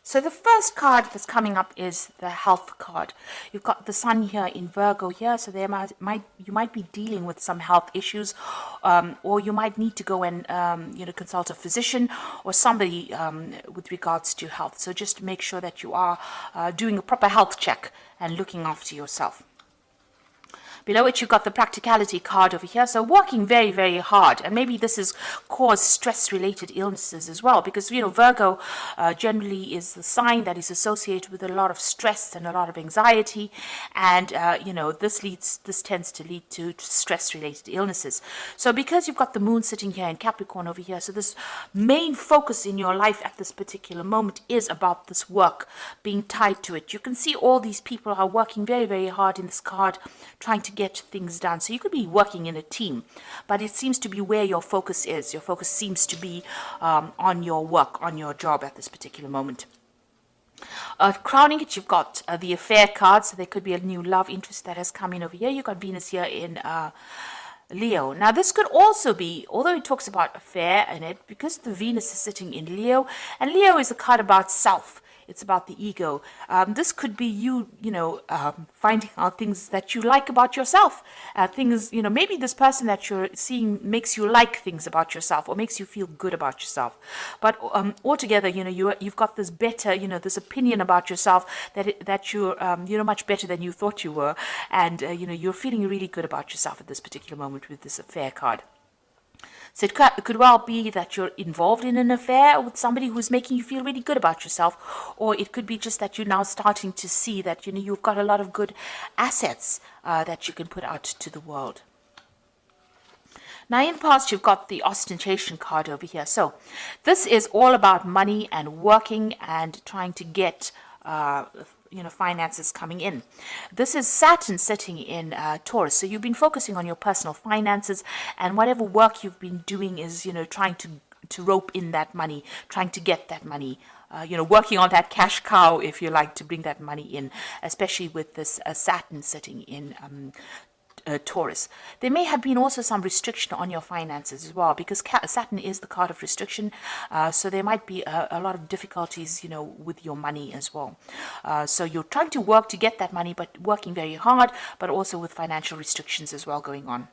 So the first card that's coming up is the health card. You've got the sun here in Virgo here, so there you might be dealing with some health issues, or you might need to go and consult a physician or somebody with regards to health. So just make sure that you are doing a proper health check and looking after yourself. Below it, you've got the practicality card over here. So working very, very hard. And maybe this has caused stress-related illnesses as well. Because, Virgo generally is the sign that is associated with a lot of stress and a lot of anxiety. And, this tends to lead to stress-related illnesses. So because you've got the moon sitting here in Capricorn over here, so this main focus in your life at this particular moment is about this work, being tied to it. You can see all these people are working very, very hard in this card, trying to get things done. So you could be working in a team, but it seems to be where your focus is. Your focus seems to be on your work, on your job at this particular moment. Crowning it, you've got the affair card, so there could be a new love interest that has come in over here. You've got Venus here in Leo. Now this could also be, although it talks about affair in it, because the Venus is sitting in Leo, and Leo is a card about self. It's about the ego. This could be you, finding out things that you like about yourself. Maybe this person that you're seeing makes you like things about yourself or makes you feel good about yourself. But altogether, you've got this better, this opinion about yourself that you're much better than you thought you were. And, you're feeling really good about yourself at this particular moment with this affair card. So it could well be that you're involved in an affair with somebody who's making you feel really good about yourself, or it could be just that you're now starting to see that you've got a lot of good assets that you can put out to the world. Now in the past, you've got the ostentation card over here. So this is all about money and working and trying to get finances coming in. This is Saturn sitting in Taurus. So you've been focusing on your personal finances, and whatever work you've been doing is, trying to rope in that money, trying to get that money, working on that cash cow, if you like, to bring that money in, especially with this Saturn sitting in Taurus. There may have been also some restriction on your finances as well, because Saturn is the card of restriction, so there might be a lot of difficulties, with your money as well. So you're trying to work to get that money, but working very hard, but also with financial restrictions as well going on.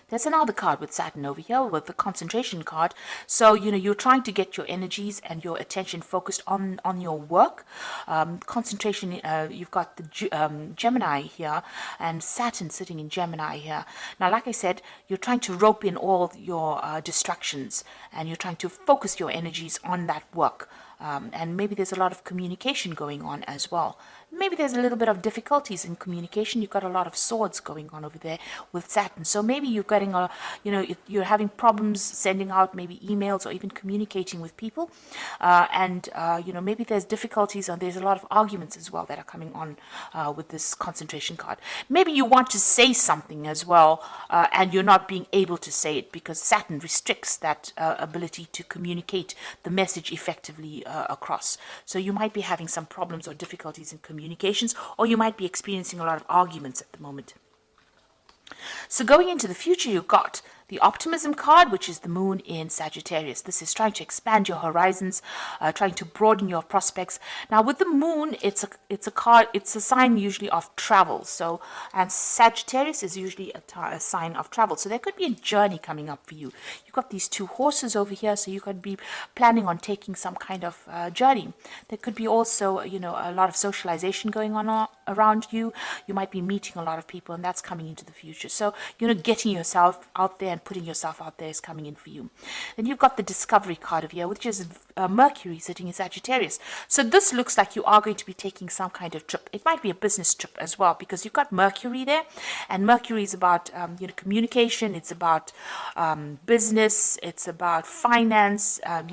There's another card with Saturn over here with the concentration card. So, you're trying to get your energies and your attention focused on your work. Concentration, you've got the Gemini here and Saturn sitting in Gemini here. Now, like I said, you're trying to rope in all your distractions, and you're trying to focus your energies on that work. And maybe there's a lot of communication going on as well. Maybe there's a little bit of difficulties in communication. You've got a lot of swords going on over there with Saturn. So maybe you're getting you're having problems sending out maybe emails or even communicating with people. Maybe there's difficulties and there's a lot of arguments as well that are coming on with this concentration card. Maybe you want to say something as well, and you're not being able to say it because Saturn restricts that ability to communicate the message effectively across. So you might be having some problems or difficulties in communications, or you might be experiencing a lot of arguments at the moment. So going into the future, you've got the optimism card, which is the moon in Sagittarius. This is trying to expand your horizons, trying to broaden your prospects. Now with the moon, it's a card, it's a sign usually of travel. So, and Sagittarius is usually a sign of travel. So there could be a journey coming up for you. You've got these two horses over here, so you could be planning on taking some kind of journey. There could be also, a lot of socialization going on around you. You might be meeting a lot of people, and that's coming into the future. So, getting yourself out there and putting yourself out there is coming in for you. Then you've got the discovery card of here, which is Mercury sitting in Sagittarius. So this looks like you are going to be taking some kind of trip. It might be a business trip as well, because you've got Mercury there, and Mercury is about communication. It's about business. It's about finance. And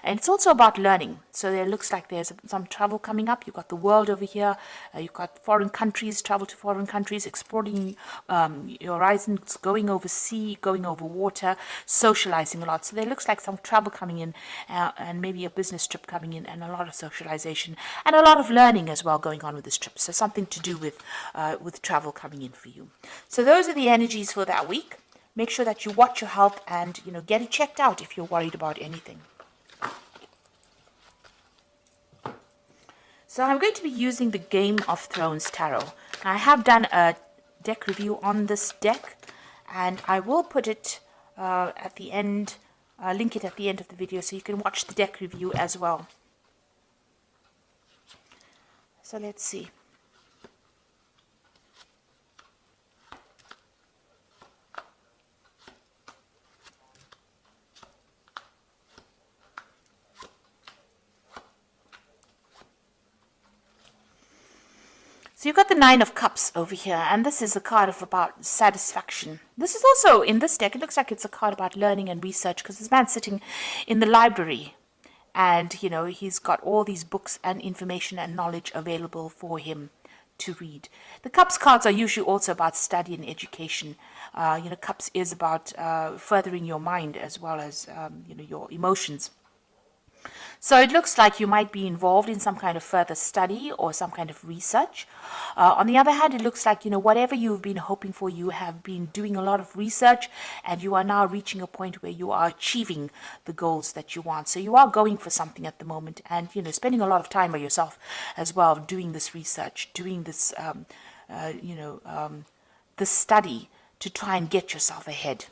it's also about learning. So there looks like there's some travel coming up. You've got the world over here. You've got foreign countries, travel to foreign countries, exploring your horizons, going over sea, going over water, socializing a lot. So there looks like some travel coming in, and maybe a business trip coming in, and a lot of socialization and a lot of learning as well going on with this trip. So something to do with travel coming in for you. So those are the energies for that week. Make sure that you watch your health and get it checked out if you're worried about anything. So I'm going to be using the Game of Thrones Tarot. I have done a deck review on this deck, and I will put it at the end, link it at the end of the video so you can watch the deck review as well. So let's see. So you've got the Nine of Cups over here, and this is a card of about satisfaction. This is also, in this deck, it looks like it's a card about learning and research, because this man's sitting in the library, and, you know, he's got all these books and information and knowledge available for him to read. The Cups cards are usually also about study and education. You know, Cups is about furthering your mind as well as, you know, your emotions. So it looks like you might be involved in some kind of further study or some kind of research. On the other hand, it looks like, you know, whatever you've been hoping for, you have been doing a lot of research, and you are now reaching a point where you are achieving the goals that you want. So you are going for something at the moment, and, you know, spending a lot of time by yourself as well, doing this research, doing this, this study to try and get yourself ahead.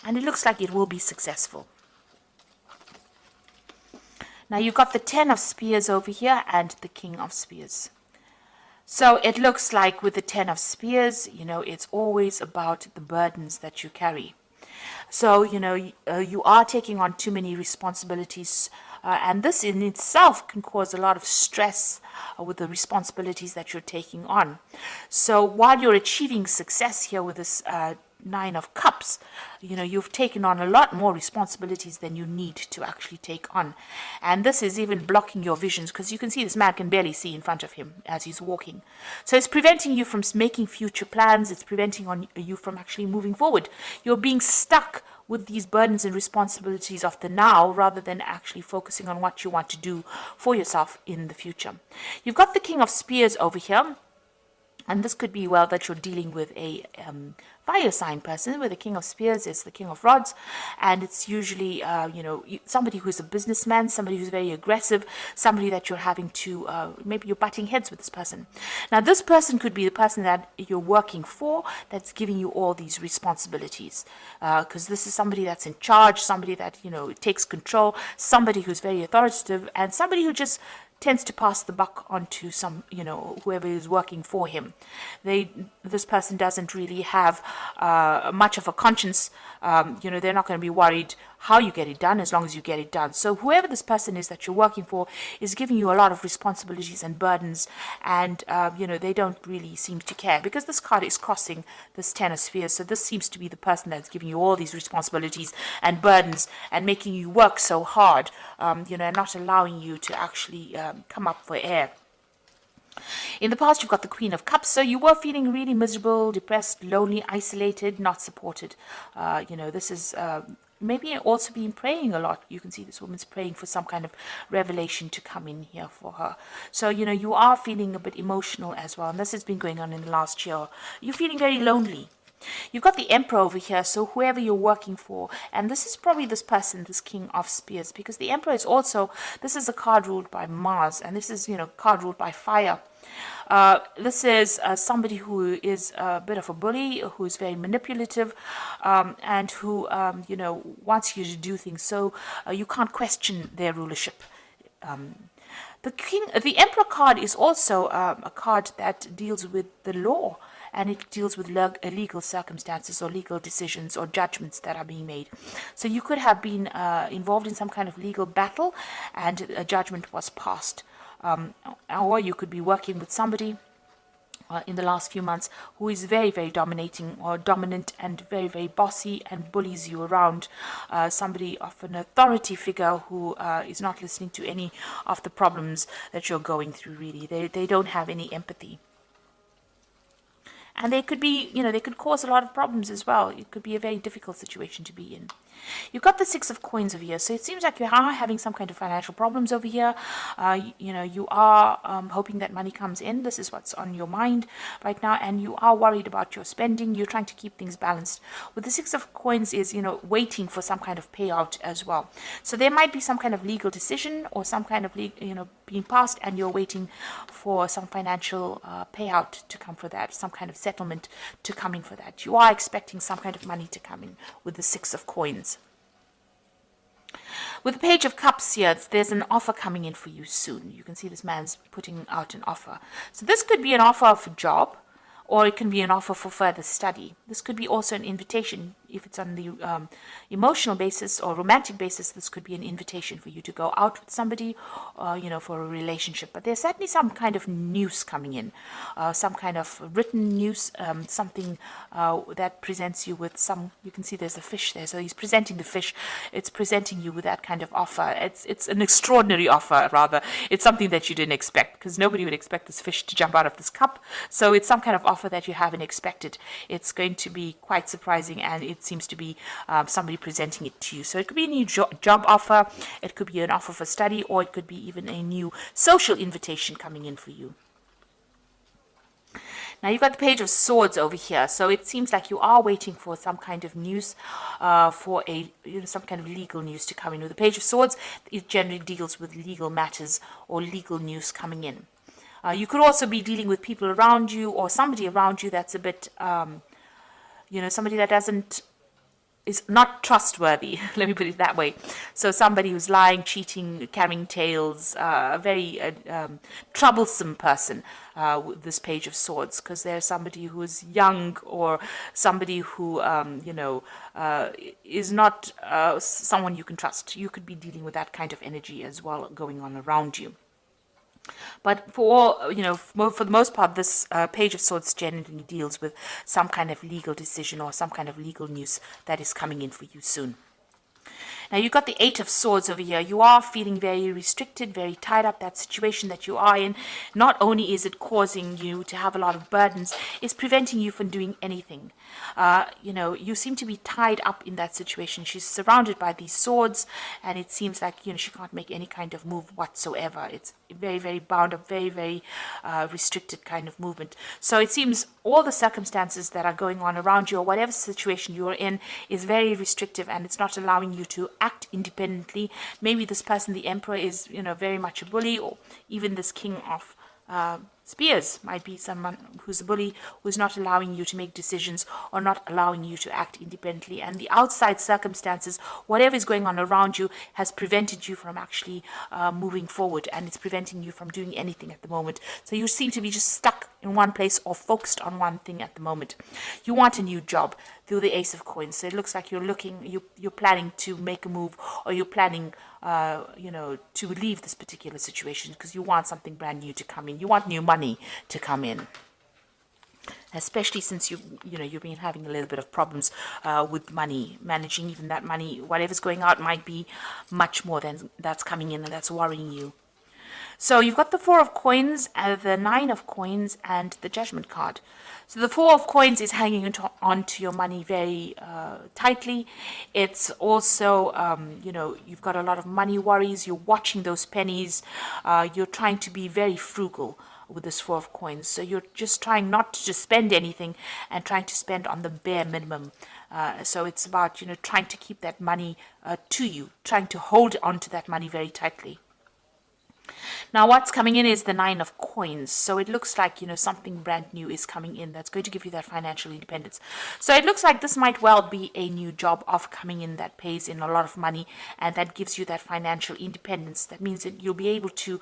And it looks like it will be successful. Now you've got the Ten of Spears over here and the King of Spears. So it looks like with the Ten of Spears, you know, it's always about the burdens that you carry. So, you know, you are taking on too many responsibilities, and this in itself can cause a lot of stress with the responsibilities that you're taking on. So while you're achieving success here with this Nine of Cups, you know, you've taken on a lot more responsibilities than you need to actually take on. And this is even blocking your visions, because you can see this man can barely see in front of him as he's walking. So it's preventing you from making future plans. It's preventing you from actually moving forward. You're being stuck with these burdens and responsibilities of the now, rather than actually focusing on what you want to do for yourself in the future. You've got the King of Spears over here. And this could be, well, that you're dealing with a fire sign person, where the King of Spears is the King of Rods. And it's usually, you know, somebody who's a businessman, somebody who's very aggressive, somebody that you're having to, maybe you're butting heads with this person. Now, this person could be the person that you're working for, that's giving you all these responsibilities. Because this is somebody that's in charge, somebody that, you know, takes control, somebody who's very authoritative, and somebody who just tends to pass the buck on to some, you know, whoever is working for him. This person doesn't really have much of a conscience. You know, they're not going to be worried how you get it done, as long as you get it done. So whoever this person is that you're working for is giving you a lot of responsibilities and burdens, and you know, they don't really seem to care, because this card is crossing this Ten of Spears. So this seems to be the person that's giving you all these responsibilities and burdens and making you work so hard, you know, and not allowing you to actually come up for air. In the past, you've got the Queen of Cups, so you were feeling really miserable, depressed, lonely, isolated, not supported. You know, this is maybe also been praying a lot. You can see this woman's praying for some kind of revelation to come in here for her. So, you know, you are feeling a bit emotional as well, and this has been going on in the last year. You're feeling very lonely. You've got the Emperor over here, so whoever you're working for, and this is probably this person, this King of Spears, because the Emperor is also, this is a card ruled by Mars, and this is, you know, card ruled by fire. This is somebody who is a bit of a bully, who is very manipulative, and who, you know, wants you to do things, so you can't question their rulership. The Emperor card is also a card that deals with the law, and it deals with legal circumstances or legal decisions or judgments that are being made. So you could have been involved in some kind of legal battle, and a judgment was passed. Or you could be working with somebody in the last few months who is very, very dominating or dominant, and very, very bossy, and bullies you around. Somebody of an authority figure who is not listening to any of the problems that you're going through, really. They don't have any empathy. And they could be, they could cause a lot of problems as well. It could be a very difficult situation to be in. You've got the Six of Coins over here, so it seems like you are having some kind of financial problems over here. You are hoping that money comes in. This is what's on your mind right now, and you are worried about your spending. You're trying to keep things balanced. With the Six of Coins is, waiting for some kind of payout as well. So there might be some kind of legal decision or some kind of, being passed, and you're waiting for some financial payout to come for that, some kind of settlement to come in for that. You are expecting some kind of money to come in with the Six of Coins. With the Page of Cups here, there's an offer coming in for you soon. You can see this man's putting out an offer. So this could be an offer of a job, or it can be an offer for further study. This could be also an invitation. If it's on the emotional basis or romantic basis, this could be an invitation for you to go out with somebody, for a relationship. But there's certainly some kind of news coming in, some kind of written news, something that presents you with some. You can see there's a fish there, so he's presenting the fish. It's presenting you with that kind of offer. It's an extraordinary offer, rather. It's something that you didn't expect, because nobody would expect this fish to jump out of this cup. So it's some kind of offer that you haven't expected. It's going to be quite surprising, and it seems to be somebody presenting it to you. So it could be a new job offer, it could be an offer for study, or it could be even a new social invitation coming in for you. Now you've got the Page of Swords over here, so it seems like you are waiting for some kind of news, for some kind of legal news to come in. With the Page of Swords, it generally deals with legal matters or legal news coming in. You could also be dealing with people around you, or somebody around you that's a bit, somebody that is not trustworthy. Let me put it that way. So somebody who's lying, cheating, carrying tales, a very troublesome person with this Page of Swords, because there's somebody who is young, or somebody who, is not someone you can trust. You could be dealing with that kind of energy as well going on around you. But for the most part, this Page of Swords generally deals with some kind of legal decision or some kind of legal news that is coming in for you soon. Now you've got the Eight of Swords over here. You are feeling very restricted, very tied up. That situation that you are in, not only is it causing you to have a lot of burdens, it's preventing you from doing anything. You seem to be tied up in that situation. She's surrounded by these swords, and it seems like she can't make any kind of move whatsoever. It's very, very bound up, very, very restricted kind of movement. So it seems all the circumstances that are going on around you, or whatever situation you're in, is very restrictive, and it's not allowing you to act independently. Maybe this person, the Emperor, is very much a bully, or even this King of Spears might be someone who's a bully, who's not allowing you to make decisions or not allowing you to act independently. And the outside circumstances, whatever is going on around you, has prevented you from actually moving forward, and it's preventing you from doing anything at the moment. So you seem to be just stuck in one place or focused on one thing at the moment. You want a new job through the Ace of Coins. So it looks like you're planning to make a move, or you're planning to leave this particular situation, because you want something brand new to come in. You want new money to come in, especially since you've been having a little bit of problems with money, managing even that money. Whatever's going out might be much more than that's coming in, and that's worrying you. So you've got the Four of Coins, the Nine of Coins, and the Judgment card. So the Four of Coins is hanging onto your money very tightly. It's also, you've got a lot of money worries. You're watching those pennies. You're trying to be very frugal with this Four of Coins. So you're just trying not to just spend anything, and trying to spend on the bare minimum. So it's about, trying to keep that money to you, trying to hold on to that money very tightly. Now what's coming in is the Nine of Coins. So it looks like, something brand new is coming in that's going to give you that financial independence. So it looks like this might well be a new job offer coming in that pays in a lot of money, and that gives you that financial independence. That means that you'll be able to,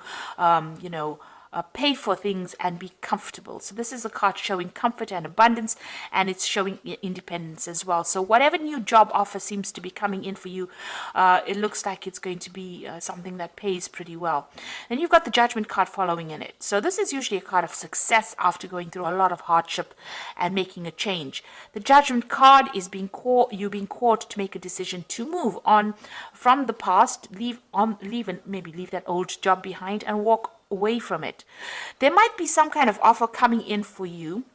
pay for things and be comfortable. So this is a card showing comfort and abundance, and it's showing independence as well. So whatever new job offer seems to be coming in for you, it looks like it's going to be something that pays pretty well. And you've got the Judgment card following in it. So this is usually a card of success after going through a lot of hardship and making a change. The Judgment card is being called to make a decision to move on from the past, leave that old job behind, and walk away from it. There might be some kind of offer coming in for you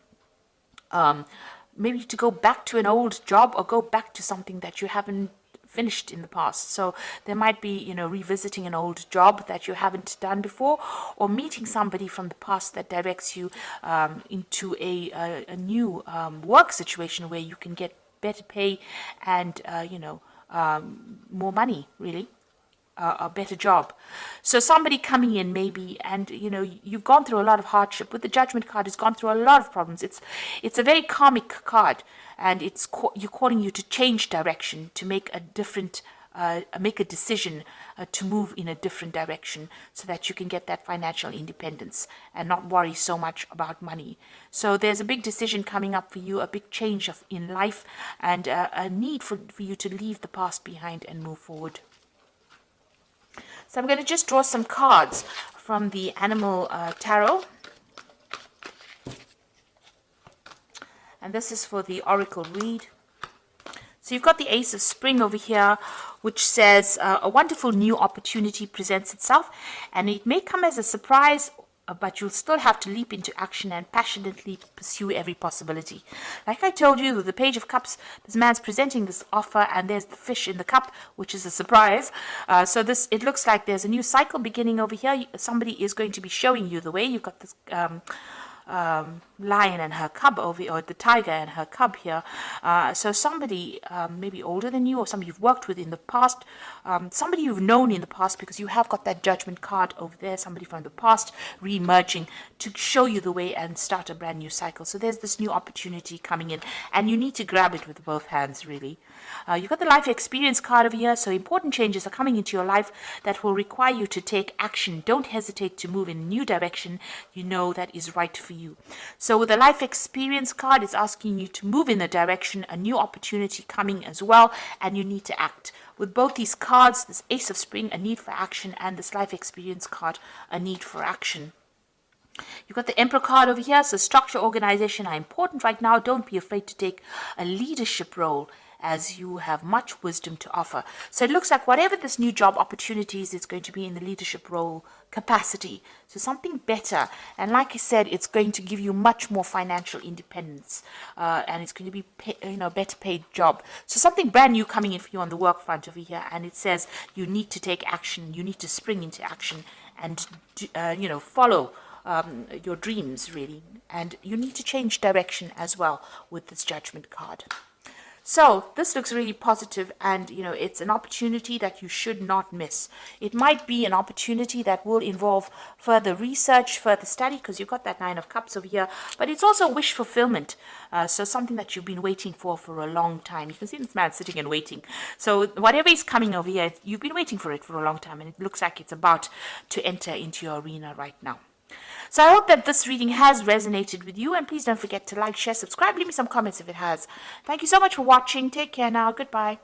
maybe to go back to an old job or go back to something that you haven't finished in the past. So there might be, revisiting an old job that you haven't done before, or meeting somebody from the past that directs you into a new work situation where you can get better pay and, more money, really. A better job. So somebody coming in maybe, and you've gone through a lot of hardship. With the Judgment card, it's gone through a lot of problems. It's a very karmic card, and you're calling you to change direction, to make a different, make a decision to move in a different direction, so that you can get that financial independence and not worry so much about money. So there's a big decision coming up for you, a big change in life, and a need for you to leave the past behind and move forward. So I'm going to just draw some cards from the Animal Tarot. And this is for the Oracle read. So you've got the Ace of Spring over here, which says a wonderful new opportunity presents itself, and it may come as a surprise, but you'll still have to leap into action and passionately pursue every possibility. Like I told you, with the Page of Cups, this man's presenting this offer, and there's the fish in the cup, which is a surprise. So it looks like there's a new cycle beginning over here. Somebody is going to be showing you the way. You've got this lion and her cub over, or the tiger and her cub here. So somebody maybe older than you, or somebody you've worked with in the past, somebody you've known in the past, because you have got that Judgment card over there, somebody from the past re-emerging to show you the way and start a brand new cycle. So there's this new opportunity coming in, and you need to grab it with both hands, really. You've got the Life Experience card over here, so important changes are coming into your life that will require you to take action. Don't hesitate to move in a new direction you know that is right for you. So with the Life Experience card, it's asking you to move in the direction, a new opportunity coming as well, and you need to act. With both these cards, this Ace of Spring, a need for action, and this Life Experience card, a need for action. You've got the Emperor card over here, so structure, organization are important right now. Don't be afraid to take a leadership role, as you have much wisdom to offer. So it looks like whatever this new job opportunities, it's going to be in the leadership role capacity. So something better. And like I said, it's going to give you much more financial independence. And it's going to be better paid job. So something brand new coming in for you on the work front over here. And it says you need to take action. You need to spring into action and, follow your dreams, really. And you need to change direction as well with this Judgment card. So this looks really positive, and it's an opportunity that you should not miss. It might be an opportunity that will involve further research, further study, because you've got that Nine of Cups over here, but it's also wish fulfillment. So something that you've been waiting for a long time. You can see this man sitting and waiting. So whatever is coming over here, you've been waiting for it for a long time, and it looks like it's about to enter into your arena right now. So I hope that this reading has resonated with you, and please don't forget to like, share, subscribe, leave me some comments if it has. Thank you so much for watching. Take care now. Goodbye.